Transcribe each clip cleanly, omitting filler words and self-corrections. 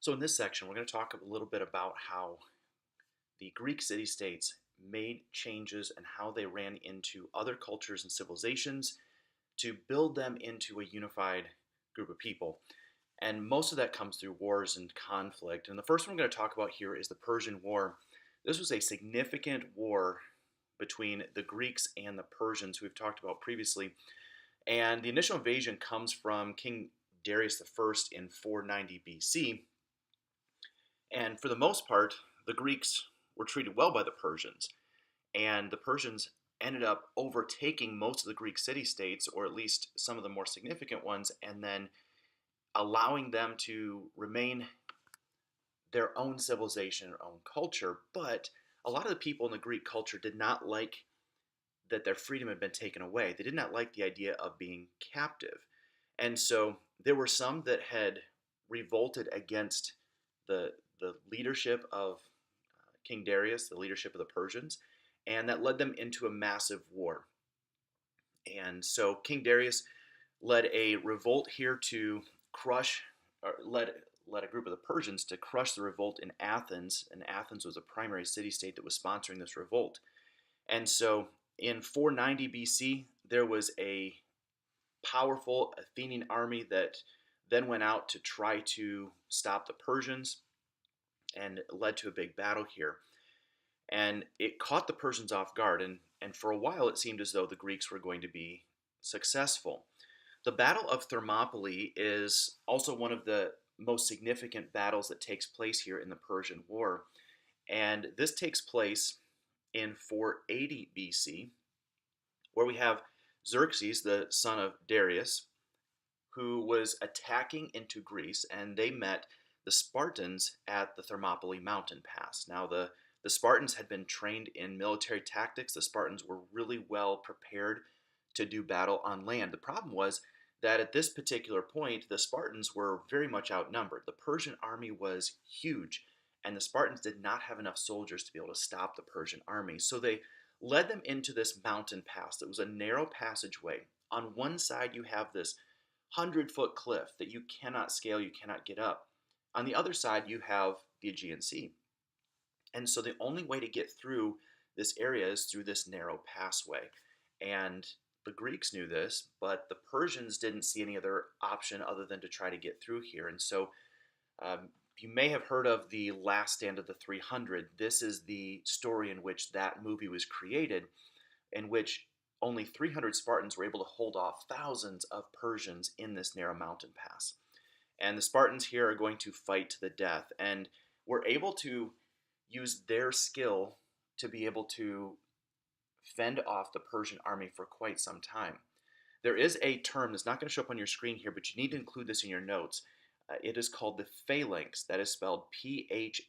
So, in this section, we're going to talk a little bit about how the Greek city states made changes and how they ran into other cultures and civilizations to build them into a unified group of people. And most of that comes through wars and conflict. And the first one we're going to talk about here is the Persian War. This was a significant war between the Greeks and the Persians, who we've talked about previously. And the initial invasion comes from King Darius I in 490 BC. And for the most part, the Greeks were treated well by the Persians. And the Persians ended up overtaking most of the Greek city states, or at least some of the more significant ones, and then allowing them to remain their own civilization, their own culture. But a lot of the people in the Greek culture did not like that their freedom had been taken away. They did not like the idea of being captive. And so there were some that had revolted against the leadership of King Darius, the leadership of the Persians, and that led them into a massive war. And so King Darius led a revolt here to crush, or led a group of the Persians to crush the revolt in Athens, and Athens was a primary city state that was sponsoring this revolt. And so in 490 BC, there was a powerful Athenian army that then went out to try to stop the Persians and led to a big battle here. And it caught the Persians off guard, and for a while it seemed as though the Greeks were going to be successful. The Battle of Thermopylae is also one of the most significant battles that takes place here in the Persian War. And this takes place in 480 BC, where we have Xerxes, the son of Darius, who was attacking into Greece, and they met the Spartans at the Thermopylae mountain pass. Now, the Spartans had been trained in military tactics. The Spartans were really well prepared to do battle on land. The problem was that at this particular point, the Spartans were very much outnumbered. The Persian army was huge, and the Spartans did not have enough soldiers to be able to stop the Persian army. So they led them into this mountain pass. It was a narrow passageway. On one side, you have this 100-foot cliff that you cannot scale, you cannot get up. On the other side, you have the Aegean Sea. And so the only way to get through this area is through this narrow passway. And the Greeks knew this, but the Persians didn't see any other option other than to try to get through here. And so you may have heard of the Last Stand of the 300. This is the story in which that movie was created, in which only 300 Spartans were able to hold off thousands of Persians in this narrow mountain pass. And the Spartans here are going to fight to the death, and were able to use their skill to be able to fend off the Persian army for quite some time. There is a term that's not going to show up on your screen here, but you need to include this in your notes. It is called the phalanx. That is spelled Phalanx.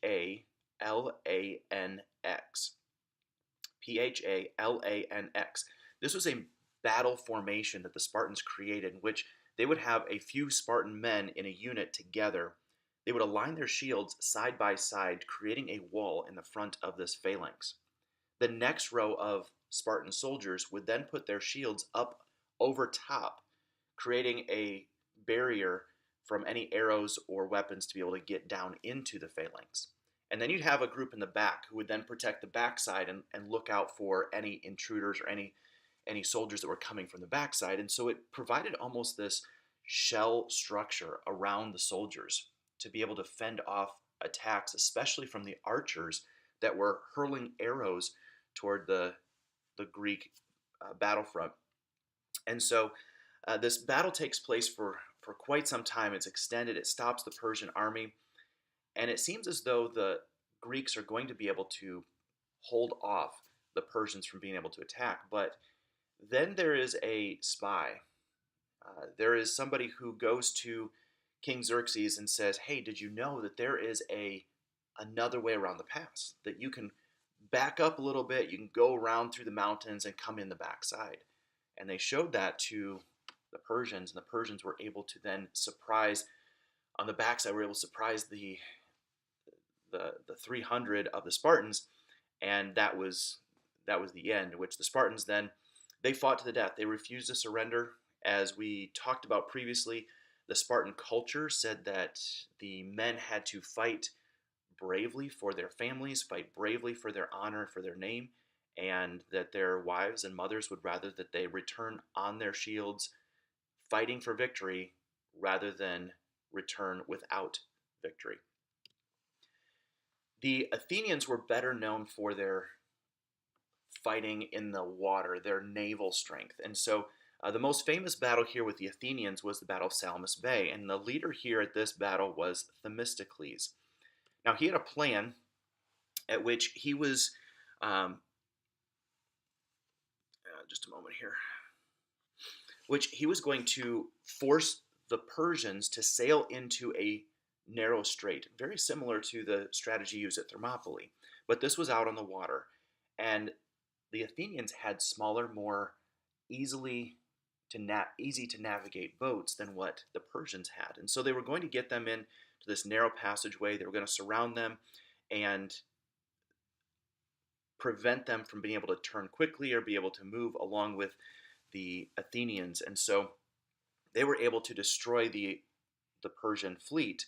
Phalanx. This was a battle formation that the Spartans created in which they would have a few Spartan men in a unit together. They would align their shields side by side, creating a wall in the front of this phalanx. The next row of Spartan soldiers would then put their shields up over top, creating a barrier from any arrows or weapons to be able to get down into the phalanx. And then you'd have a group in the back who would then protect the backside and look out for any intruders or any soldiers that were coming from the backside. And so it provided almost this shell structure around the soldiers to be able to fend off attacks, especially from the archers that were hurling arrows toward the Greek battlefront. And so this battle takes place for quite some time. It's extended, it stops the Persian army, and it seems as though the Greeks are going to be able to hold off the Persians from being able to attack. But then there is a spy. There is somebody who goes to King Xerxes and says, "Hey, did you know that there is another way around the pass? That you can back up a little bit, you can go around through the mountains and come in the backside." And they showed that to the Persians, and the Persians were able to then surprise on the backside. Were able to surprise the 300 of the Spartans, and that was the end. Which the Spartans then they fought to the death. They refused to surrender, as we talked about previously. The Spartan culture said that the men had to fight bravely for their families, fight bravely for their honor, for their name, and that their wives and mothers would rather that they return on their shields fighting for victory rather than return without victory. The Athenians were better known for their fighting in the water, their naval strength. And so the most famous battle here with the Athenians was the Battle of Salamis Bay. And the leader here at this battle was Themistocles. Now, he had a plan at which he was, just a moment here, which he was going to force the Persians to sail into a narrow strait, very similar to the strategy used at Thermopylae. But this was out on the water. And the Athenians had smaller, more easy to navigate boats than what the Persians had. And so they were going to get them into this narrow passageway. They were going to surround them and prevent them from being able to turn quickly or be able to move along with the Athenians. And so they were able to destroy the Persian fleet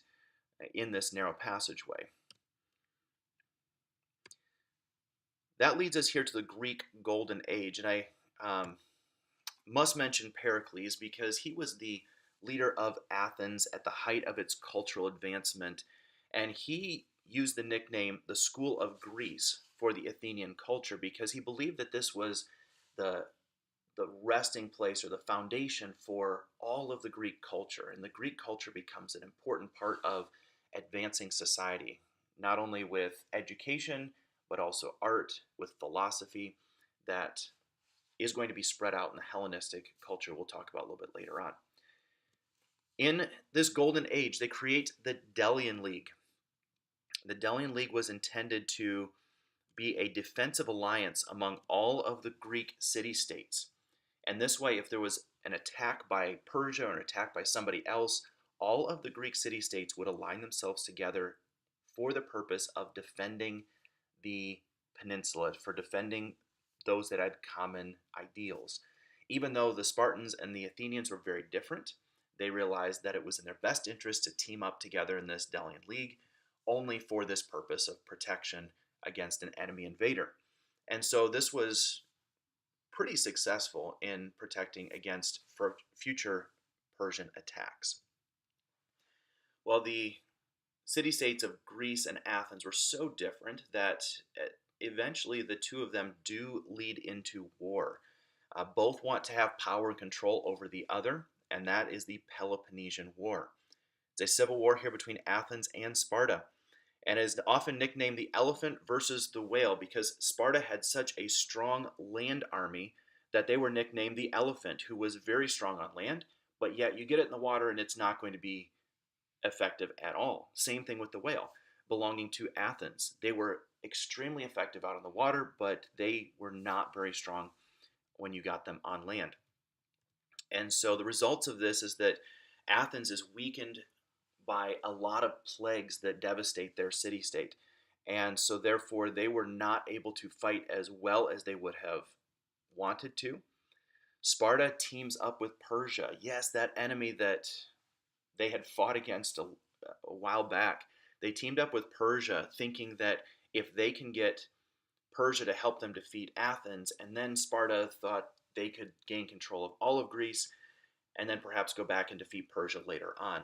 in this narrow passageway. That leads us here to the Greek Golden Age. And I must mention Pericles because he was the leader of Athens at the height of its cultural advancement. And he used the nickname the School of Greece for the Athenian culture because he believed that this was the resting place or the foundation for all of the Greek culture. And the Greek culture becomes an important part of advancing society, not only with education, but also art, with philosophy that is going to be spread out in the Hellenistic culture we'll talk about a little bit later on. In this golden age, they create the Delian League. The Delian League was intended to be a defensive alliance among all of the Greek city-states. And this way, if there was an attack by Persia or an attack by somebody else, all of the Greek city-states would align themselves together for the purpose of defending the peninsula, for defending those that had common ideals. Even though the Spartans and the Athenians were very different, they realized that it was in their best interest to team up together in this Delian League only for this purpose of protection against an enemy invader. And so this was pretty successful in protecting against future Persian attacks. Well, the city-states of Greece and Athens were so different that eventually the two of them do lead into war. Both want to have power and control over the other, and that is the Peloponnesian War. It's a civil war here between Athens and Sparta, and is often nicknamed the elephant versus the whale because Sparta had such a strong land army that they were nicknamed the elephant, who was very strong on land, but yet you get it in the water and it's not going to be effective at all. Same thing with the whale, belonging to Athens. They were extremely effective out on the water, but they were not very strong when you got them on land. And so the results of this is that Athens is weakened by a lot of plagues that devastate their city-state. And so therefore they were not able to fight as well as they would have wanted to. Sparta teams up with Persia. Yes, that enemy that they had fought against a while back. They teamed up with Persia thinking that if they can get Persia to help them defeat Athens, and then Sparta thought they could gain control of all of Greece and then perhaps go back and defeat Persia later on.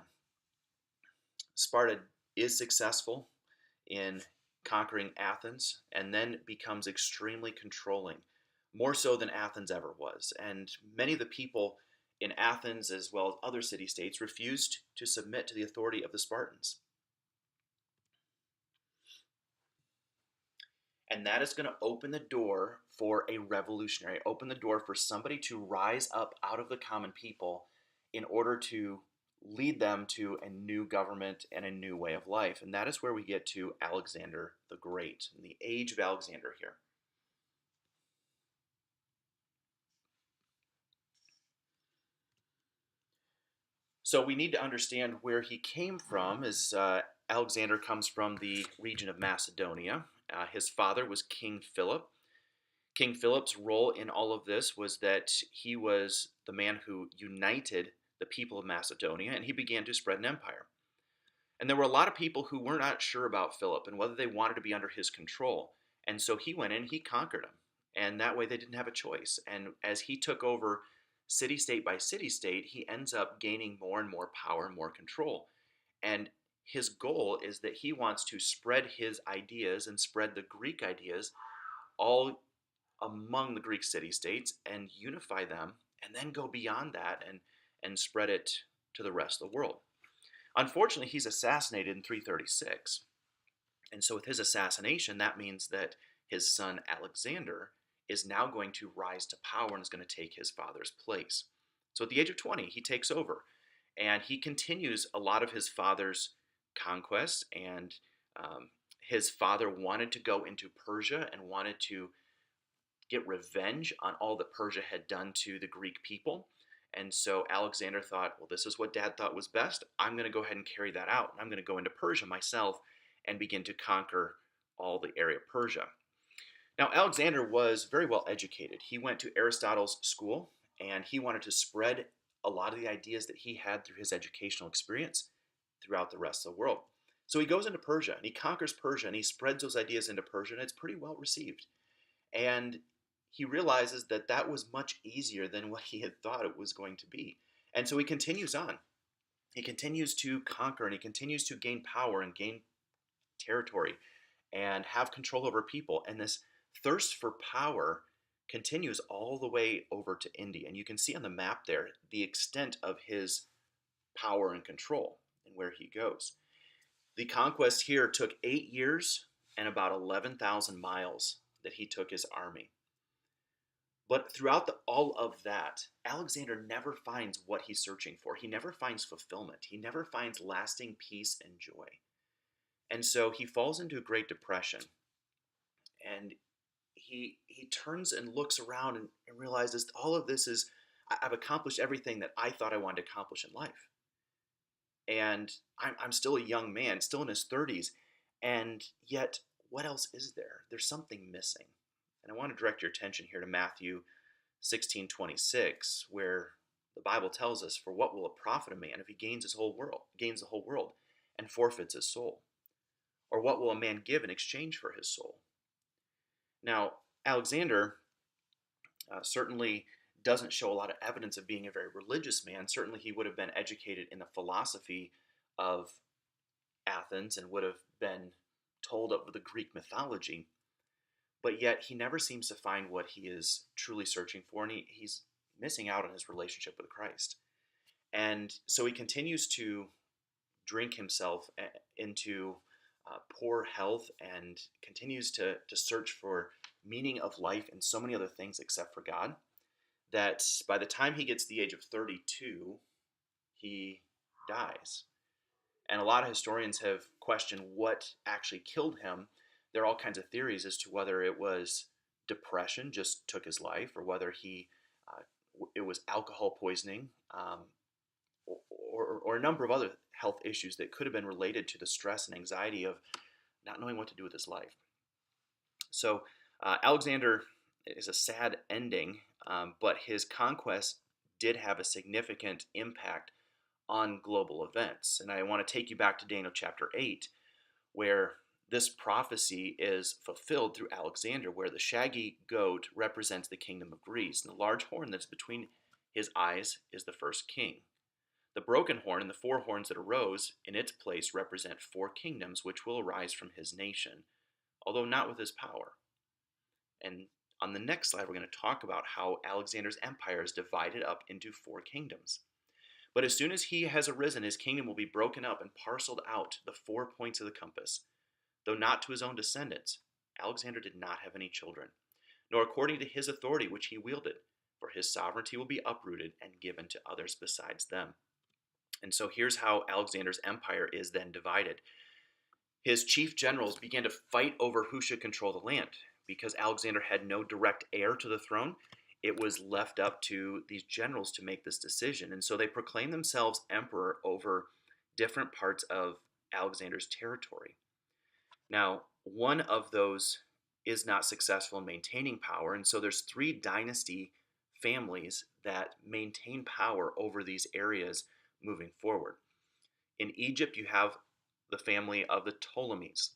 Sparta is successful in conquering Athens and then becomes extremely controlling, more so than Athens ever was. And many of the people in Athens, as well as other city-states, refused to submit to the authority of the Spartans. And that is going to open the door for a revolutionary, open the door for somebody to rise up out of the common people in order to lead them to a new government and a new way of life. And that is where we get to Alexander the Great, and the age of Alexander here. So we need to understand where he came from, as Alexander comes from the region of Macedonia. His father was King Philip. King Philip's role in all of this was that he was the man who united the people of Macedonia, and he began to spread an empire. And there were a lot of people who were not sure about Philip and whether they wanted to be under his control. And so he went in, he conquered them. And that way they didn't have a choice. And as he took over city state by city state, he ends up gaining more and more power and more control. And his goal is that he wants to spread his ideas and spread the Greek ideas all among the Greek city states and unify them, and then go beyond that and spread it to the rest of the world. Unfortunately, he's assassinated in 336. And so, with his assassination, that means that his son Alexander is now going to rise to power and is going to take his father's place. So, at the age of 20, he takes over and he continues a lot of his father's conquests. And his father wanted to go into Persia and wanted to get revenge on all that Persia had done to the Greek people. And so Alexander thought, well, this is what dad thought was best. I'm going to go ahead and carry that out. I'm going to go into Persia myself and begin to conquer all the area of Persia. Now, Alexander was very well educated. He went to Aristotle's school, and he wanted to spread a lot of the ideas that he had through his educational experience throughout the rest of the world. So he goes into Persia, and he conquers Persia, and he spreads those ideas into Persia, and it's pretty well received. And he realizes that that was much easier than what he had thought it was going to be. And so he continues on. He continues to conquer, and he continues to gain power and gain territory and have control over people. And this thirst for power continues all the way over to India. And you can see on the map there the extent of his power and control and where he goes. The conquest here took 8 years and about 11,000 miles that he took his army. But throughout all of that, Alexander never finds what he's searching for. He never finds fulfillment. He never finds lasting peace and joy. And so he falls into a Great Depression. And he turns and looks around and realizes all of this is, I've accomplished everything that I thought I wanted to accomplish in life. And I'm still a young man, still in his 30s. And yet, what else is there? There's something missing. And I want to direct your attention here to Matthew 16:26, where the Bible tells us, "For what will it profit a man if he gains the whole world, and forfeits his soul? Or what will a man give in exchange for his soul?" Now, Alexander certainly doesn't show a lot of evidence of being a very religious man. Certainly, he would have been educated in the philosophy of Athens and would have been told of the Greek mythology. But yet he never seems to find what he is truly searching for, and he's missing out on his relationship with Christ. And so he continues to drink himself into poor health and continues to search for meaning of life and so many other things except for God, that by the time he gets to the age of 32, he dies. And a lot of historians have questioned what actually killed him. There are all kinds of theories as to whether it was depression just took his life, or whether it was alcohol poisoning, or a number of other health issues that could have been related to the stress and anxiety of not knowing what to do with his life. So Alexander is a sad ending, but his conquest did have a significant impact on global events. And I want to take you back to Daniel chapter 8, where this prophecy is fulfilled through Alexander, where the shaggy goat represents the kingdom of Greece, and the large horn that's between his eyes is the first king. The broken horn and the four horns that arose in its place represent 4 kingdoms which will arise from his nation, although not with his power. And on the next slide, we're going to talk about how Alexander's empire is divided up into 4 kingdoms. But as soon as he has arisen, his kingdom will be broken up and parceled out to the 4 points of the compass. Though not to his own descendants, Alexander did not have any children, nor according to his authority which he wielded, for his sovereignty will be uprooted and given to others besides them. And so here's how Alexander's empire is then divided. His chief generals began to fight over who should control the land. Because Alexander had no direct heir to the throne, it was left up to these generals to make this decision. And so they proclaimed themselves emperor over different parts of Alexander's territory. Now, one of those is not successful in maintaining power, and so there's 3 dynasty families that maintain power over these areas moving forward. In Egypt, you have the family of the Ptolemies.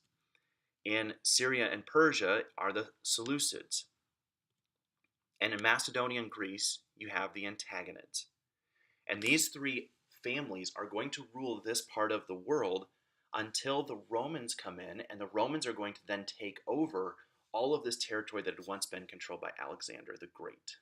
In Syria and Persia are the Seleucids. And in Macedonia and Greece, you have the Antagonids. And these three families are going to rule this part of the world until the Romans come in, and the Romans are going to then take over all of this territory that had once been controlled by Alexander the Great.